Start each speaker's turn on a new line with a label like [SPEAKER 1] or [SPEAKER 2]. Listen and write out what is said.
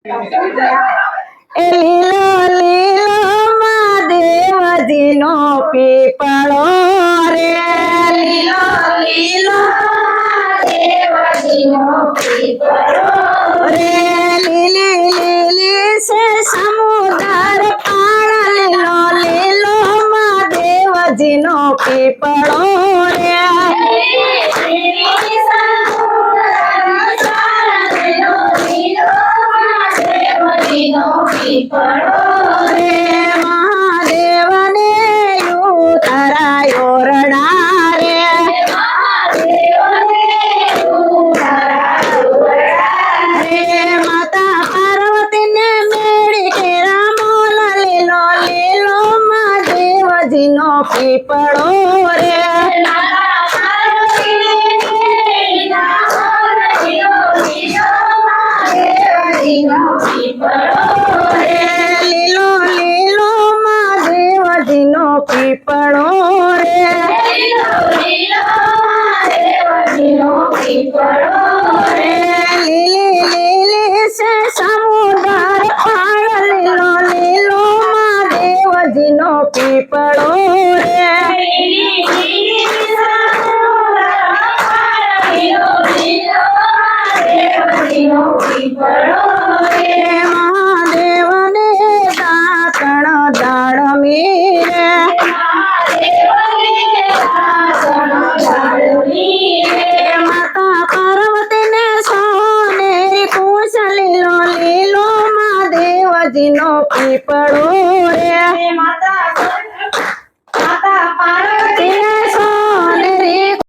[SPEAKER 1] એ લીલો લીલો મહાદેવજીનો પીપળો રે,
[SPEAKER 2] લીલો લીલો મહાદેવજીનો પીપળો
[SPEAKER 1] રે લીલી લીલી છે સમુદર પાળ, લીલો લીલો મહાદેવજીનો પીપળો રે, રે મહાદેવને ઉતરાયો રડા રે, રે માતા પાર્વતીને મેળી કેરા મોલ, લીલો લીલો મહાદેવજીનો પીપળો રે, લીલો લીલો મહાદેવજીનો પીપળો રે, લીલી લીલી છે સમુદર પાળ, લીલો લીલો મહાદેવજીનો પીપળો રે, મહાદેવને દાંતણ દાડમી રે, માતા પાર્વતીને સોનેરી પૂછ, લીલો લીલો મહાદેવજીનો પીપળો રે,